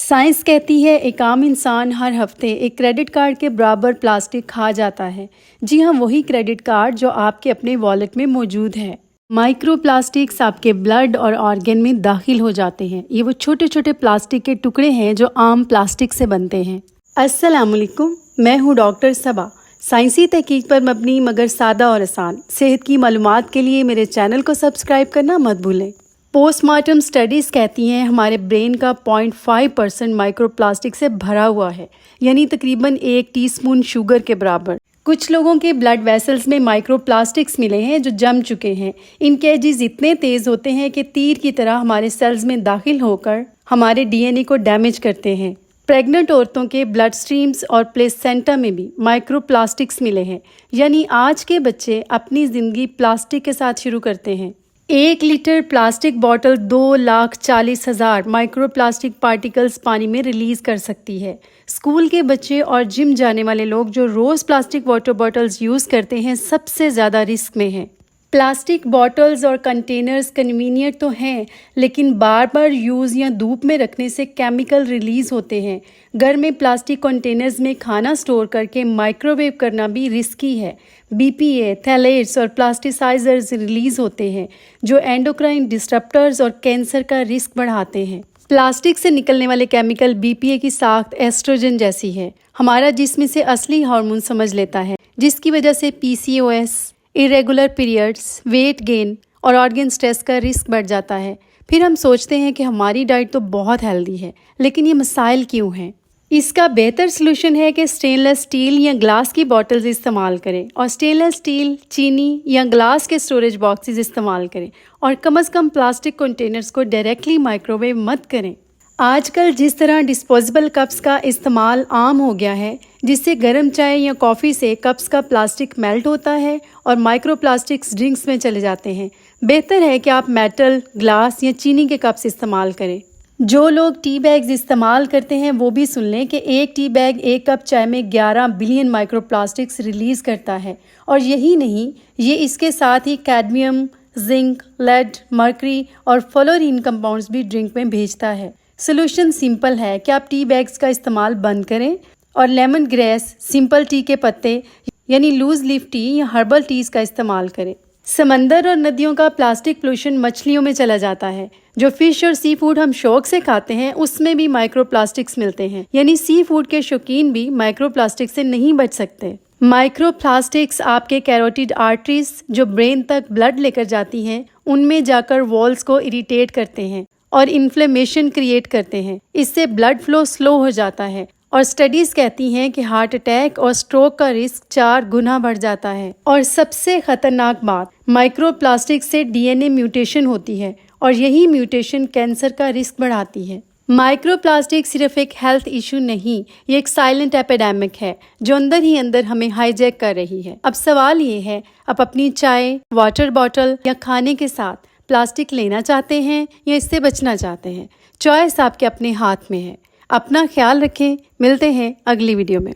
Science कहती है एक आम इंसान हर हफ्ते एक क्रेडिट कार्ड के बराबर प्लास्टिक खा जाता है। जी हाँ, वही क्रेडिट कार्ड जो आपके अपने वॉलेट में मौजूद है। माइक्रो प्लास्टिक्स आपके ब्लड और ऑर्गन में दाखिल हो जाते हैं। ये वो छोटे छोटे प्लास्टिक के टुकड़े हैं जो आम प्लास्टिक से बनते हैं। अस्सलामुअलैकुम, मैं हूँ डॉक्टर सबा। साइंसी तहकीक पर मबनी मगर सादा और आसान सेहत की मालूमात के लिए मेरे चैनल को सब्सक्राइब करना मत भूलें। पोस्टमार्टम स्टडीज़ कहती हैं हमारे ब्रेन का 0.5% माइक्रो प्लास्टिक से भरा हुआ है, यानी तकरीबन 1 टीस्पून शुगर के बराबर। कुछ लोगों के ब्लड वेसल्स में माइक्रो प्लास्टिक्स मिले हैं जो जम चुके हैं। इनके एजेस इतने तेज़ होते हैं कि तीर की तरह हमारे सेल्स में दाखिल होकर हमारे डीएनए को डैमेज करते हैं। प्रेग्नेंट औरतों के ब्लड स्ट्रीम्स और प्लेसेंटा में भी माइक्रो प्लास्टिक्स मिले हैं, यानी आज के बच्चे अपनी ज़िंदगी प्लास्टिक के साथ शुरू करते हैं। 1 litre plastic bottle 2,40,000 micro plastic particles पानी में रिलीज कर सकती है। स्कूल के बच्चे और जिम जाने वाले लोग जो रोज़ प्लास्टिक वाटर बॉटल्स यूज़ करते हैं सबसे ज़्यादा रिस्क में हैं। प्लास्टिक बॉटल्स और कंटेनर्स कन्वीनियंट तो हैं, लेकिन बार बार यूज़ या धूप में रखने से केमिकल रिलीज़ होते हैं। घर में प्लास्टिक कंटेनर्स में खाना स्टोर करके माइक्रोवेव करना भी रिस्की है। बीपीए, थैलेट्स और प्लास्टिसाइजर्स रिलीज़ होते हैं जो एंडोक्राइन डिस्टरप्टर्स और कैंसर का रिस्क बढ़ाते हैं। प्लास्टिक से निकलने वाले केमिकल बीपीए की साख्त एस्ट्रोजन जैसी है। हमारा जिस्म इसे असली हार्मोन समझ लेता है, जिसकी वजह से PCOS, irregular periods, weight gain और ऑर्गन स्ट्रेस का रिस्क बढ़ जाता है। फिर हम सोचते हैं कि हमारी डाइट तो बहुत हेल्दी है, लेकिन ये मसाइल क्यों हैं? इसका बेहतर सलूशन है कि स्टेनलेस स्टील या ग्लास की बॉटल्स इस्तेमाल करें और स्टेनलेस स्टील, चीनी या ग्लास के स्टोरेज बॉक्सेस इस्तेमाल करें और कम से कम प्लास्टिक कंटेनर्स को डायरेक्टली माइक्रोवेव मत करें। आजकल जिस तरह डिस्पोजेबल कप्स का इस्तेमाल आम हो गया है, जिससे गर्म चाय या कॉफ़ी से कप्स का प्लास्टिक मेल्ट होता है और माइक्रो प्लास्टिक्स ड्रिंक्स में चले जाते हैं, बेहतर है कि आप मेटल, ग्लास या चीनी के कप्स इस्तेमाल करें। जो लोग टी बैग्स इस्तेमाल करते हैं वो भी सुन लें कि एक टी बैग 1 कप चाय में 11 बिलियन माइक्रो प्लास्टिक्स रिलीज़ करता है। और यही नहीं, ये इसके साथ ही कैडमियम, जिंक, लेड, मर्करी और फ्लोरीन कंपाउंड्स भी ड्रिंक में भेजता है। सोल्यूशन सिंपल है कि आप टी बैग्स का इस्तेमाल बंद करें और लेमन ग्रास, सिंपल टी के पत्ते यानी लूज लीफ टी या हर्बल टीज का इस्तेमाल करें। समंदर और नदियों का प्लास्टिक पोल्यूशन मछलियों में चला जाता है। जो फिश और सी फूड हम शौक से खाते हैं उसमें भी माइक्रो प्लास्टिक्स मिलते हैं, यानी सी फूड के शौकीन भी माइक्रो प्लास्टिक से नहीं बच सकते। माइक्रो प्लास्टिक्स आपके कैरोटिड आर्टरीज जो ब्रेन तक ब्लड लेकर जाती हैं, उनमें जाकर वॉल्स को इरिटेट करते हैं और इन्फ्लेमेशन क्रिएट करते हैं। इससे ब्लड फ्लो स्लो हो जाता है और स्टडीज कहती हैं कि हार्ट अटैक और स्ट्रोक का रिस्क 4 गुना बढ़ जाता है। और सबसे खतरनाक बात, माइक्रो प्लास्टिक से डीएनए म्यूटेशन होती है और यही म्यूटेशन कैंसर का रिस्क बढ़ाती है। माइक्रो प्लास्टिक सिर्फ एक हेल्थ इशू नहीं, ये एक साइलेंट एपिडेमिक है जो अंदर ही अंदर हमें हाईजैक कर रही है। अब सवाल ये है, आप अपनी चाय, वाटर बॉटल या खाने के साथ प्लास्टिक लेना चाहते हैं या इससे बचना चाहते हैं? चॉइस आपके अपने हाथ में है। अपना ख्याल रखें। मिलते हैं अगली वीडियो में।